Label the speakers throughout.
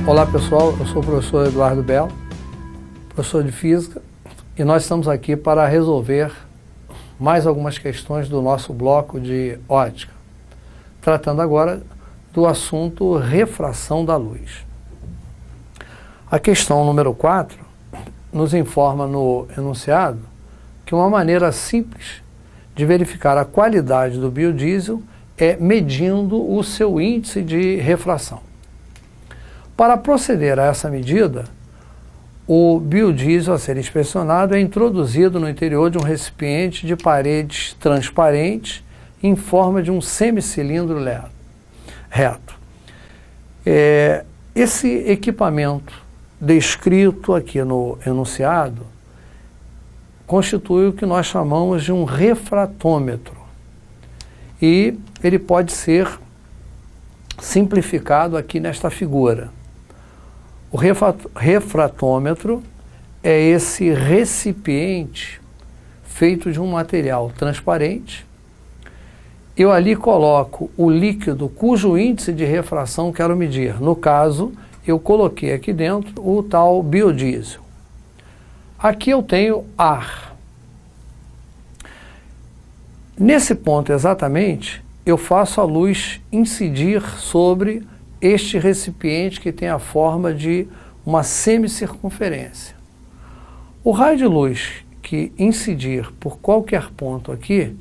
Speaker 1: Olá pessoal, eu sou o professor Eduardo Belo, professor de Física, e nós estamos aqui para resolver mais algumas questões do nosso bloco de ótica, tratando agora do assunto refração da luz. A questão número 4 nos informa no enunciado que uma maneira simples de verificar a qualidade do biodiesel é medindo o seu índice de refração. Para proceder a essa medida, o biodiesel a ser inspecionado é introduzido no interior de um recipiente de paredes transparentes em forma de um semicilindro reto. Esse equipamento descrito aqui no enunciado constitui o que nós chamamos de um refratômetro e ele pode ser simplificado aqui nesta figura. O refratômetro é esse recipiente feito de um material transparente. Eu ali coloco o líquido cujo índice de refração quero medir. No caso, eu coloquei aqui dentro o tal biodiesel. Aqui eu tenho ar. Nesse ponto exatamente, eu faço a luz incidir sobre este recipiente que tem a forma de uma semicircunferência. O raio de luz que incidir por qualquer ponto aqui,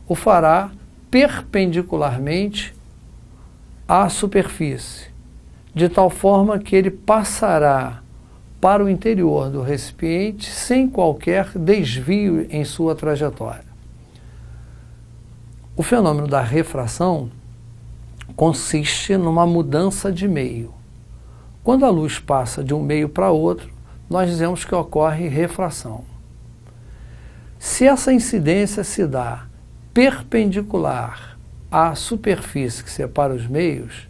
Speaker 1: o fará perpendicularmente à superfície, de tal forma que ele passará para o interior do recipiente sem qualquer desvio em sua trajetória. O fenômeno da refração consiste numa mudança de meio. Quando a luz passa de um meio para outro, nós dizemos que ocorre refração. Se essa incidência se dá perpendicular à superfície que separa os meios,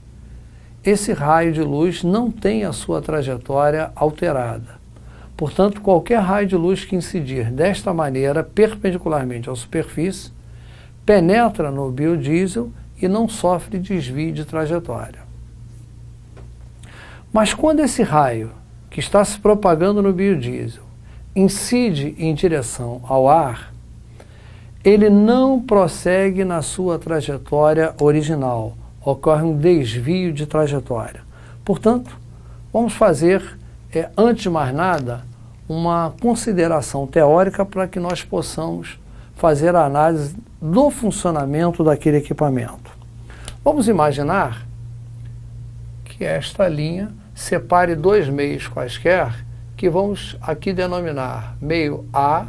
Speaker 1: esse raio de luz não tem a sua trajetória alterada. Portanto, qualquer raio de luz que incidir desta maneira, perpendicularmente à superfície, penetra no biodiesel e não sofre desvio de trajetória. Mas quando esse raio, que está se propagando no biodiesel, incide em direção ao ar, ele não prossegue na sua trajetória original, ocorre um desvio de trajetória. Portanto, vamos fazer, antes de mais nada, uma consideração teórica para que nós possamos fazer a análise do funcionamento daquele equipamento. Vamos imaginar que esta linha separe dois meios quaisquer, que vamos aqui denominar meio A,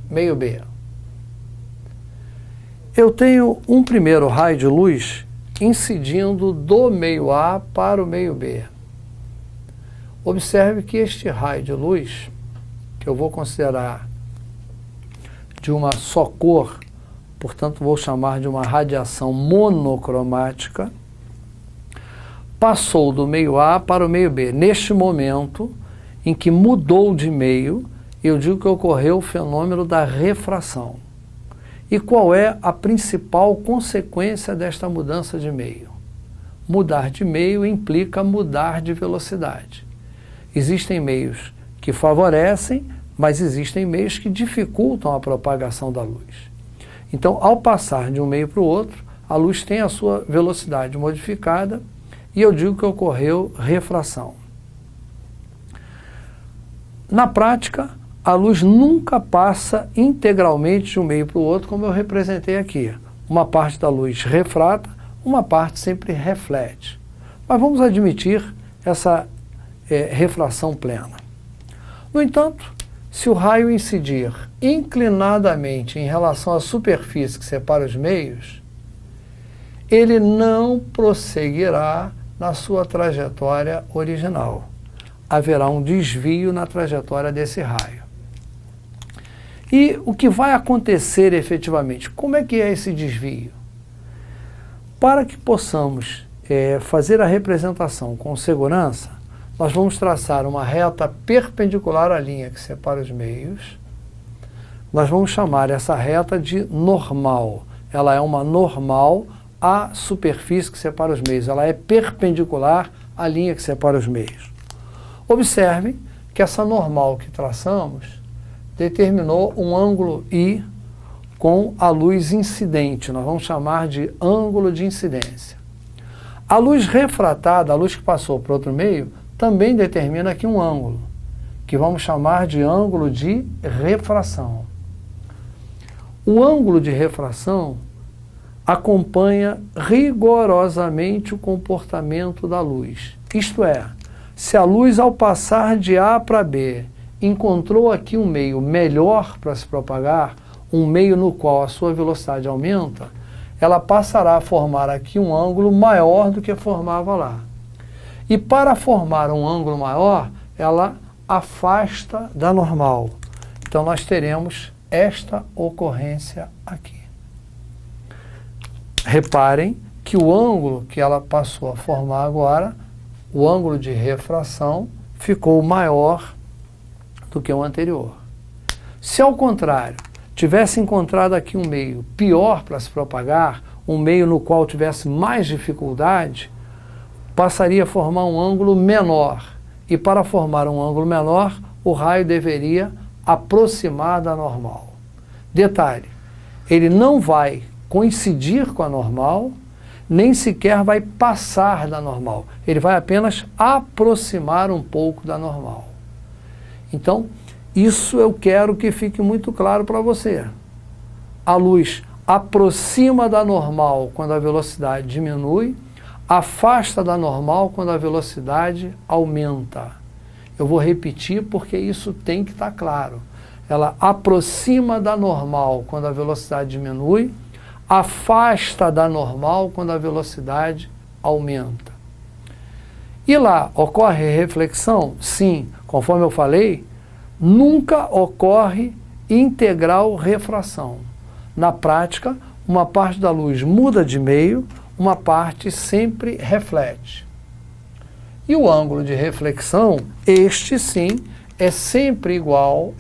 Speaker 1: meio B. Eu tenho um primeiro raio de luz incidindo do meio A para o meio B. Observe que este raio de luz, que eu vou considerar de uma só cor, portanto vou chamar de uma radiação monocromática, passou do meio A para o meio B. Neste momento em que mudou de meio, eu digo que ocorreu o fenômeno da refração. E qual é a principal consequência desta mudança de meio? Mudar de meio implica mudar de velocidade. Existem meios que favorecem, mas existem meios que dificultam a propagação da luz. Então, ao passar de um meio para o outro, a luz tem a sua velocidade modificada e eu digo que ocorreu refração. Na prática, a luz nunca passa integralmente de um meio para o outro, como eu representei aqui. Uma parte da luz refrata, uma parte sempre reflete. Mas vamos admitir essa refração plena. No entanto, se o raio incidir inclinadamente em relação à superfície que separa os meios, ele não prosseguirá na sua trajetória original. Haverá um desvio na trajetória desse raio. E o que vai acontecer efetivamente? Como é que é esse desvio? Para que possamos fazer a representação com segurança, nós vamos traçar uma reta perpendicular à linha que separa os meios. Nós vamos chamar essa reta de normal. Ela é uma normal à superfície que separa os meios. Ela é perpendicular a linha que separa os meios. Observem que essa normal que traçamos determinou um ângulo I com a luz incidente, nós vamos chamar de ângulo de incidência. A luz refratada, a luz que passou para outro meio, também determina aqui um ângulo, que vamos chamar de ângulo de refração. O ângulo de refração acompanha rigorosamente o comportamento da luz. Isto é, se a luz ao passar de A para B encontrou aqui um meio melhor para se propagar, um meio no qual a sua velocidade aumenta, ela passará a formar aqui um ângulo maior do que formava lá. E para formar um ângulo maior, ela afasta da normal. Então nós teremos esta ocorrência aqui. Reparem que o ângulo que ela passou a formar agora, o ângulo de refração, ficou maior do que o anterior. Se ao contrário, tivesse encontrado aqui um meio pior para se propagar, um meio no qual tivesse mais dificuldade, passaria a formar um ângulo menor. E para formar um ângulo menor, o raio deveria aproximar da normal. Detalhe, ele não vai coincidir com a normal, nem sequer vai passar da normal. Ele vai apenas aproximar um pouco da normal. Então, isso eu quero que fique muito claro para você. A luz aproxima da normal quando a velocidade diminui, afasta da normal quando a velocidade aumenta. Eu vou repetir porque isso tem que estar claro. Ela aproxima da normal quando a velocidade diminui, afasta da normal quando a velocidade aumenta. E lá, ocorre reflexão? Sim, conforme eu falei, nunca ocorre integral refração. Na prática, uma parte da luz muda de meio, uma parte sempre reflete. E o ângulo de reflexão, este sim, é sempre igual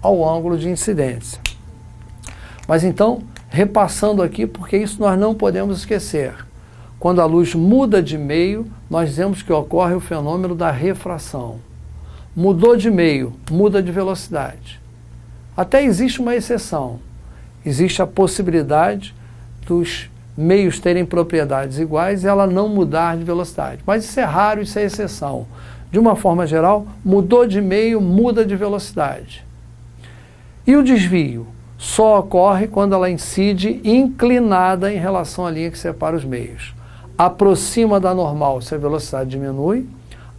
Speaker 1: ao ângulo de incidência. Mas então, repassando aqui, porque isso nós não podemos esquecer. Quando a luz muda de meio, nós dizemos que ocorre o fenômeno da refração. Mudou de meio, muda de velocidade. Até existe uma exceção. Existe a possibilidade dos meios terem propriedades iguais e ela não mudar de velocidade. Mas isso é raro, isso é exceção. De uma forma geral, mudou de meio, muda de velocidade. E o desvio? Só ocorre quando ela incide inclinada em relação à linha que separa os meios. Aproxima da normal se a velocidade diminui,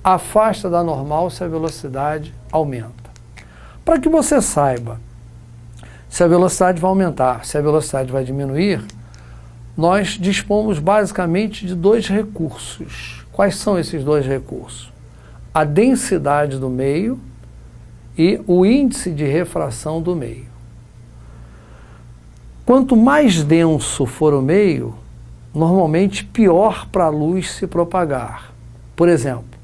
Speaker 1: afasta da normal se a velocidade aumenta. Para que você saiba se a velocidade vai aumentar, se a velocidade vai diminuir, nós dispomos basicamente de dois recursos. Quais são esses dois recursos? A densidade do meio e o índice de refração do meio. Quanto mais denso for o meio, normalmente pior para a luz se propagar. Por exemplo,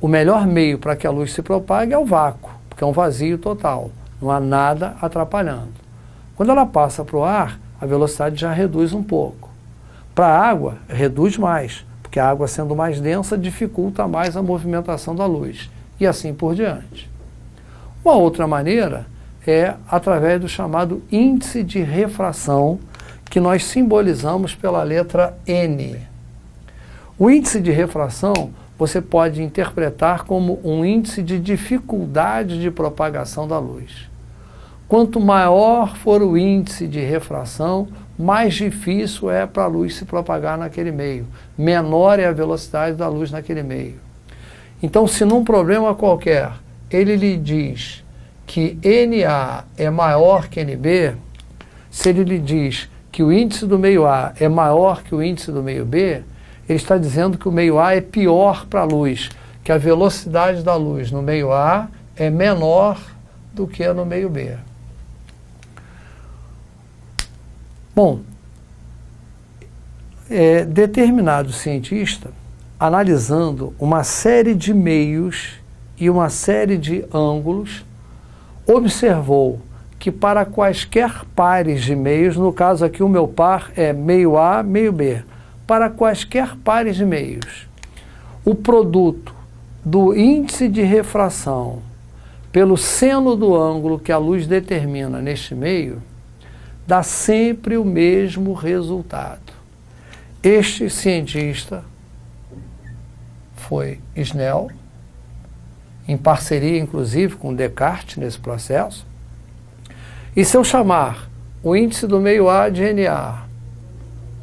Speaker 1: o melhor meio para que a luz se propague é o vácuo, porque é um vazio total, não há nada atrapalhando. Quando ela passa para o ar, a velocidade já reduz um pouco. Para a água, reduz mais, porque a água sendo mais densa dificulta mais a movimentação da luz, e assim por diante. Uma outra maneira é através do chamado índice de refração, que nós simbolizamos pela letra N. O índice de refração você pode interpretar como um índice de dificuldade de propagação da luz. Quanto maior for o índice de refração, mais difícil é para a luz se propagar naquele meio. Menor é a velocidade da luz naquele meio. Então, se num problema qualquer ele lhe diz que NA é maior que NB, se ele lhe diz que o índice do meio A é maior que o índice do meio B, ele está dizendo que o meio A é pior para a luz, que a velocidade da luz no meio A é menor do que no meio B. Bom, determinado cientista, analisando uma série de meios e uma série de ângulos, observou que para quaisquer pares de meios, no caso aqui o meu par é meio A, meio B, para quaisquer pares de meios, o produto do índice de refração pelo seno do ângulo que a luz determina neste meio, dá sempre o mesmo resultado. Este cientista foi Snell, em parceria inclusive com Descartes nesse processo. E se eu chamar o índice do meio A de NA,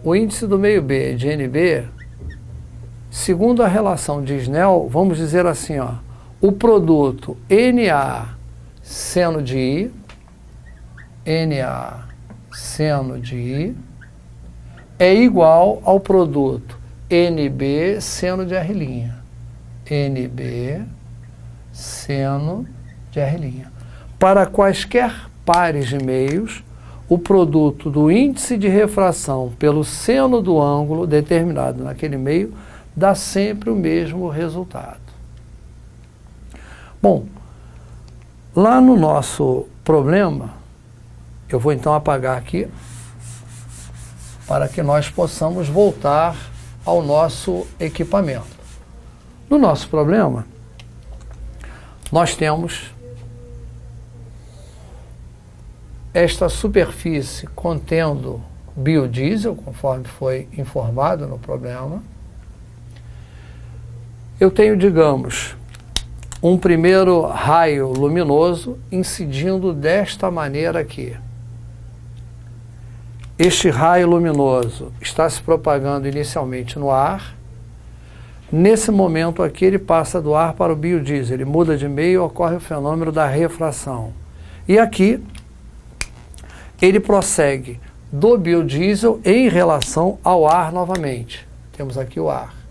Speaker 1: o índice do meio B de NB, segundo a relação de Snell, vamos dizer assim, ó, o produto NA seno de I, NA seno de I, é igual ao produto NB seno de R'. NB seno de R'. Para quaisquer pares de meios, o produto do índice de refração pelo seno do ângulo determinado naquele meio dá sempre o mesmo resultado. Bom, lá no nosso problema, eu vou então apagar aqui para que nós possamos voltar ao nosso equipamento. No nosso problema, nós temos esta superfície contendo biodiesel, conforme foi informado no problema. Eu tenho, digamos, um primeiro raio luminoso incidindo desta maneira aqui. Este raio luminoso está se propagando inicialmente no ar. Nesse momento aqui ele passa do ar para o biodiesel, ele muda de meio, ocorre o fenômeno da refração. E aqui ele prossegue do biodiesel em relação ao ar novamente. Temos aqui o ar.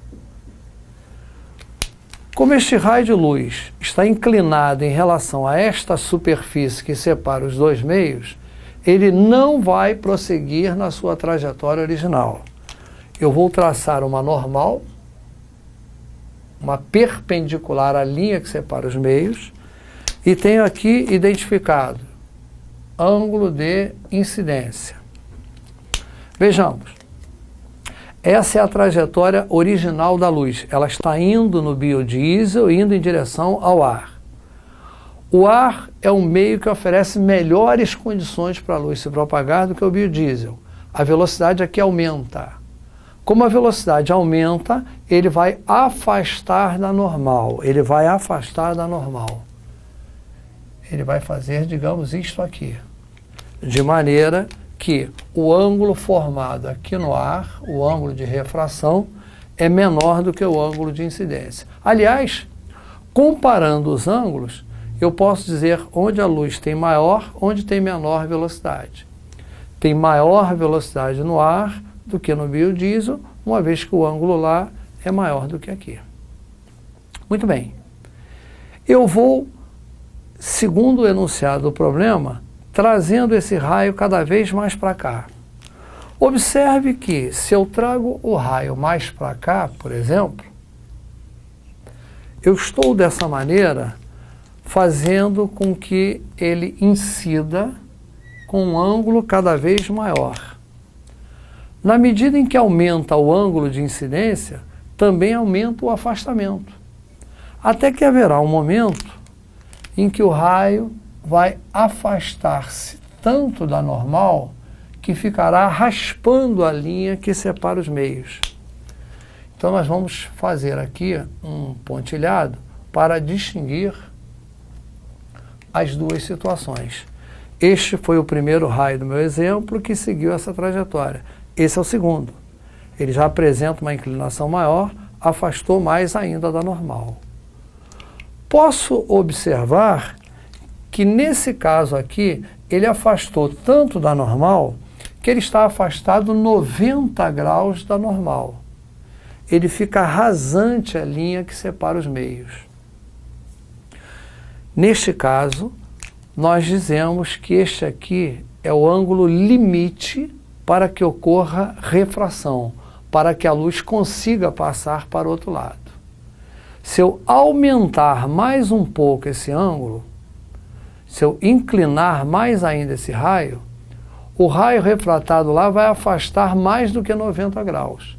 Speaker 1: Como este raio de luz está inclinado em relação a esta superfície que separa os dois meios, ele não vai prosseguir na sua trajetória original. Eu vou traçar uma normal, uma perpendicular à linha que separa os meios, e tenho aqui identificado ângulo de incidência. Vejamos, essa é a trajetória original da luz. Ela está indo no biodiesel, indo em direção ao ar. O ar é um meio que oferece melhores condições para a luz se propagar do que o biodiesel. A velocidade aqui aumenta. Como a velocidade aumenta, ele vai afastar da normal. Ele vai afastar da normal. Ele vai fazer, digamos, isto aqui. De maneira que o ângulo formado aqui no ar, o ângulo de refração, é menor do que o ângulo de incidência. Aliás, comparando os ângulos, eu posso dizer onde a luz tem maior, onde tem menor velocidade. Tem maior velocidade no ar do que no biodiesel, uma vez que o ângulo lá é maior do que aqui. Muito bem. Eu vou, segundo o enunciado do problema, trazendo esse raio cada vez mais para cá. Observe que se eu trago o raio mais para cá, por exemplo, eu estou dessa maneira fazendo com que ele incida com um ângulo cada vez maior. Na medida em que aumenta o ângulo de incidência, também aumenta o afastamento. Até que haverá um momento em que o raio vai afastar-se tanto da normal que ficará raspando a linha que separa os meios. Então nós vamos fazer aqui um pontilhado para distinguir as duas situações. Este foi o primeiro raio do meu exemplo que seguiu essa trajetória. Esse é o segundo. Ele já apresenta uma inclinação maior, afastou mais ainda da normal. Posso observar que nesse caso aqui, ele afastou tanto da normal que ele está afastado 90 graus da normal. Ele fica rasante a linha que separa os meios. Neste caso, nós dizemos que este aqui é o ângulo limite para que ocorra refração, para que a luz consiga passar para o outro lado. Se eu aumentar mais um pouco esse ângulo, se eu inclinar mais ainda esse raio, o raio refratado lá vai afastar mais do que 90 graus.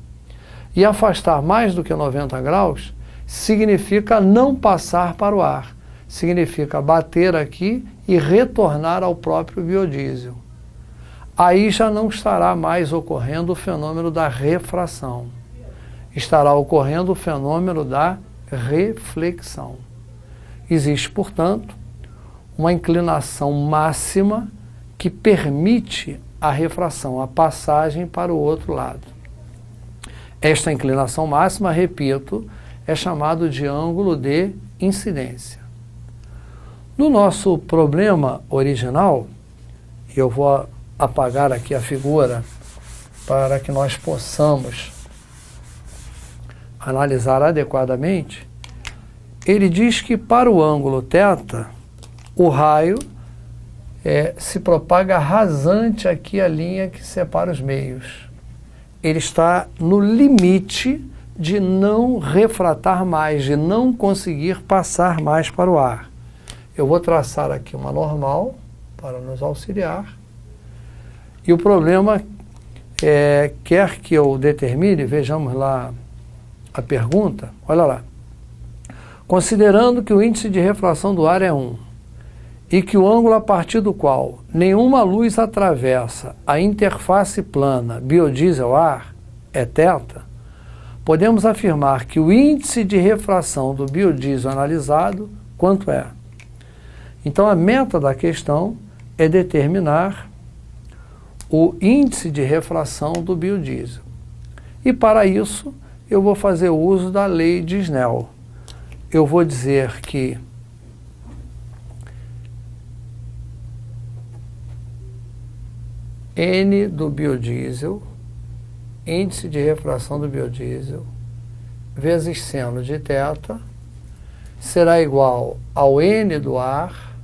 Speaker 1: E afastar mais do que 90 graus significa não passar para o ar. Significa bater aqui e retornar ao próprio biodiesel. Aí já não estará mais ocorrendo o fenômeno da refração. Estará ocorrendo o fenômeno da reflexão. Existe, portanto, uma inclinação máxima que permite a refração, a passagem para o outro lado. Esta inclinação máxima, repito, é chamado de ângulo de incidência. No nosso problema original, eu vou apagar aqui a figura para que nós possamos analisar adequadamente. Ele diz que para o ângulo θ, o raio se propaga rasante aqui a linha que separa os meios. Ele está no limite de não refratar mais, de não conseguir passar mais para o ar. Eu vou traçar aqui uma normal para nos auxiliar. E o problema quer que eu determine, vejamos lá a pergunta, olha lá. Considerando que o índice de refração do ar é 1 e que o ângulo a partir do qual nenhuma luz atravessa a interface plana biodiesel-ar é θ, podemos afirmar que o índice de refração do biodiesel analisado, quanto é? Então a meta da questão é determinar o índice de refração do biodiesel. E para isso eu vou fazer uso da lei de Snell. Eu vou dizer que N do biodiesel, índice de refração do biodiesel, vezes seno de θ, será igual ao N do ar,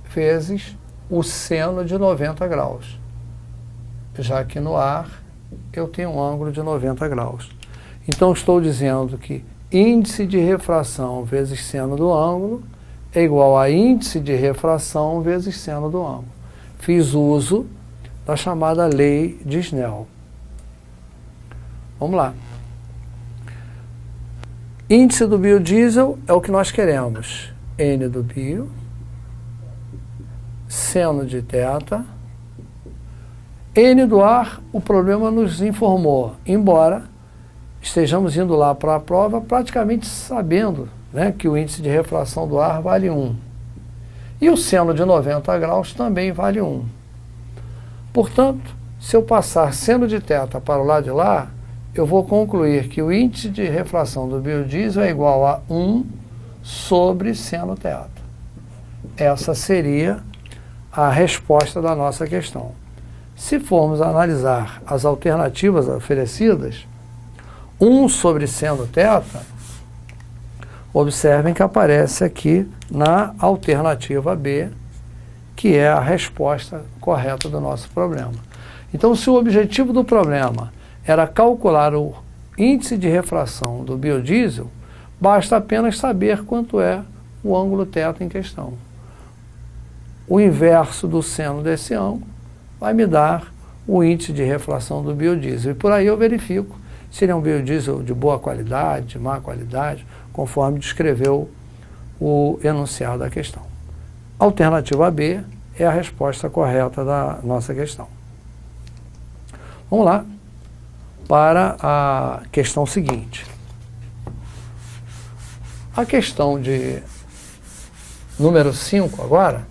Speaker 1: vezes o seno de 90 graus. Já que no ar eu tenho um ângulo de 90 graus. Então estou dizendo que índice de refração vezes seno do ângulo é igual a índice de refração vezes seno do ângulo. Fiz uso da chamada lei de Snell. Vamos lá. Índice do biodiesel é o que nós queremos. N do bio, seno de θ. N do ar, o problema nos informou, embora estejamos indo lá para a prova praticamente sabendo, né, que o índice de refração do ar vale 1. E o seno de 90 graus também vale 1. Portanto, se eu passar seno de θ para o lado de lá, eu vou concluir que o índice de refração do biodiesel é igual a 1 sobre seno θ. Essa seria a resposta da nossa questão. Se formos analisar as alternativas oferecidas, 1 sobre seno θ, observem que aparece aqui na alternativa B, que é a resposta correta do nosso problema. Então, se o objetivo do problema era calcular o índice de refração do biodiesel, basta apenas saber quanto é o ângulo θ em questão. O inverso do seno desse ângulo vai me dar o índice de refração do biodiesel. E por aí eu verifico se ele é um biodiesel de boa qualidade, de má qualidade, conforme descreveu o enunciado da questão. Alternativa B é a resposta correta da nossa questão. Vamos lá para a questão seguinte. A questão de número 5 agora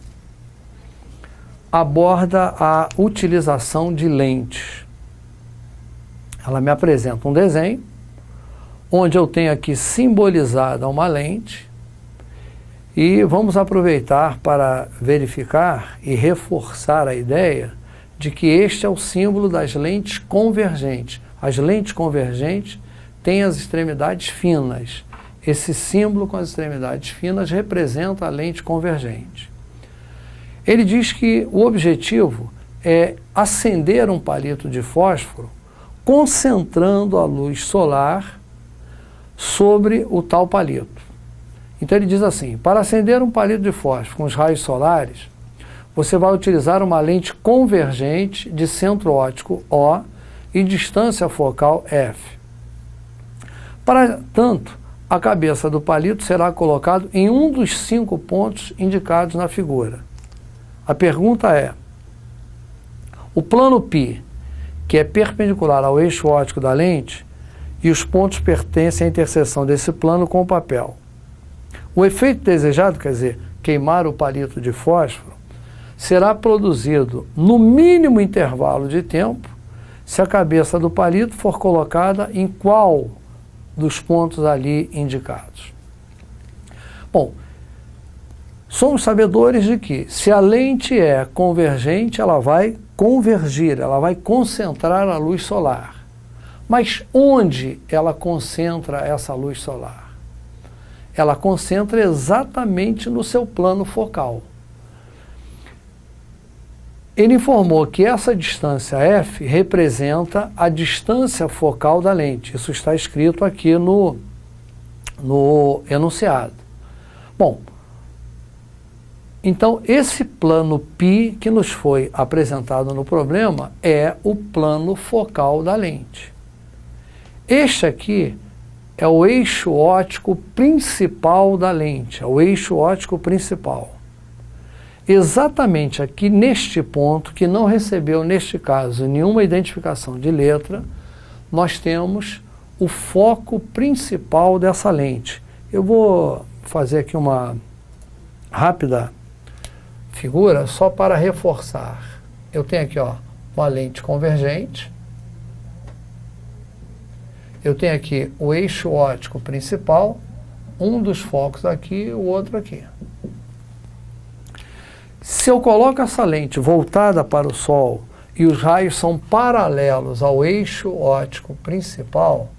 Speaker 1: aborda a utilização de lentes. Ela me apresenta um desenho onde eu tenho aqui simbolizada uma lente e vamos aproveitar para verificar e reforçar a ideia de que este é o símbolo das lentes convergentes. As lentes convergentes têm as extremidades finas. Esse símbolo com as extremidades finas representa a lente convergente. Ele diz que o objetivo é acender um palito de fósforo concentrando a luz solar sobre o tal palito. Então ele diz assim, para acender um palito de fósforo com os raios solares, você vai utilizar uma lente convergente de centro óptico O e distância focal F. Para tanto, a cabeça do palito será colocada em um dos 5 pontos indicados na figura. A pergunta é: o plano π, que é perpendicular ao eixo óptico da lente, e os pontos pertencem à interseção desse plano com o papel. O efeito desejado, quer dizer, queimar o palito de fósforo, será produzido no mínimo intervalo de tempo se a cabeça do palito for colocada em qual dos pontos ali indicados. Bom, somos sabedores de que se a lente é convergente, ela vai convergir, ela vai concentrar a luz solar. Mas onde ela concentra essa luz solar? Ela concentra exatamente no seu plano focal. Ele informou que essa distância f representa a distância focal da lente. Isso está escrito aqui no enunciado. Bom, então esse plano π que nos foi apresentado no problema é o plano focal da lente. Este aqui é o eixo óptico principal da lente, é o eixo óptico principal. Exatamente aqui neste ponto, que não recebeu, neste caso, nenhuma identificação de letra, nós temos o foco principal dessa lente. Eu vou fazer aqui uma rápida figura só para reforçar. Eu tenho aqui, ó, uma lente convergente. Eu tenho aqui o eixo óptico principal, um dos focos aqui e o outro aqui. Se eu coloco essa lente voltada para o Sol e os raios são paralelos ao eixo óptico principal,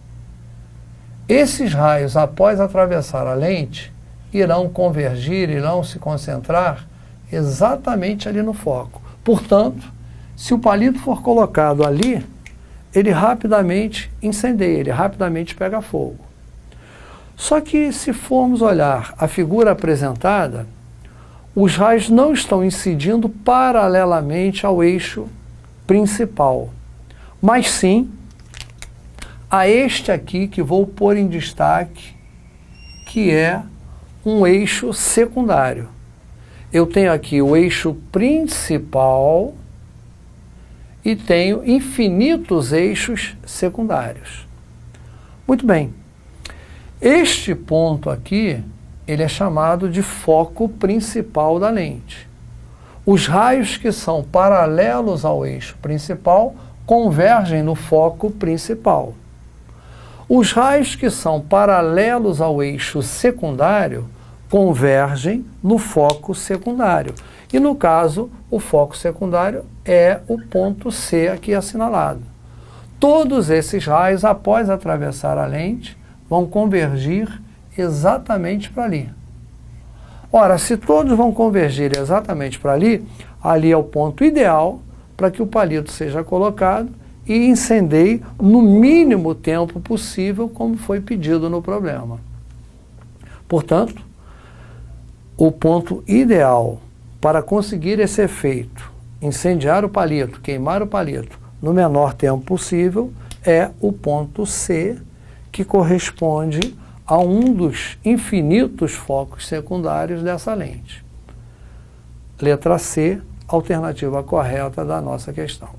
Speaker 1: esses raios, após atravessar a lente, irão convergir, irão se concentrar exatamente ali no foco. Portanto, se o palito for colocado ali, ele rapidamente incendeia, ele rapidamente pega fogo. Só que se formos olhar a figura apresentada, os raios não estão incidindo paralelamente ao eixo principal, mas sim a este aqui que vou pôr em destaque, que é um eixo secundário. Eu tenho aqui o eixo principal e tenho infinitos eixos secundários. Muito bem. Este ponto aqui, ele é chamado de foco principal da lente. Os raios que são paralelos ao eixo principal convergem no foco principal. Os raios que são paralelos ao eixo secundário convergem no foco secundário. E no caso, o foco secundário é o ponto C aqui assinalado. Todos esses raios, após atravessar a lente, vão convergir exatamente para ali. Ora, se todos vão convergir exatamente para ali, ali é o ponto ideal para que o palito seja colocado e incendeie no mínimo tempo possível, como foi pedido no problema. Portanto, o ponto ideal para conseguir esse efeito, incendiar o palito, queimar o palito, no menor tempo possível, é o ponto C, que corresponde a um dos infinitos focos secundários dessa lente. Letra C, alternativa correta da nossa questão.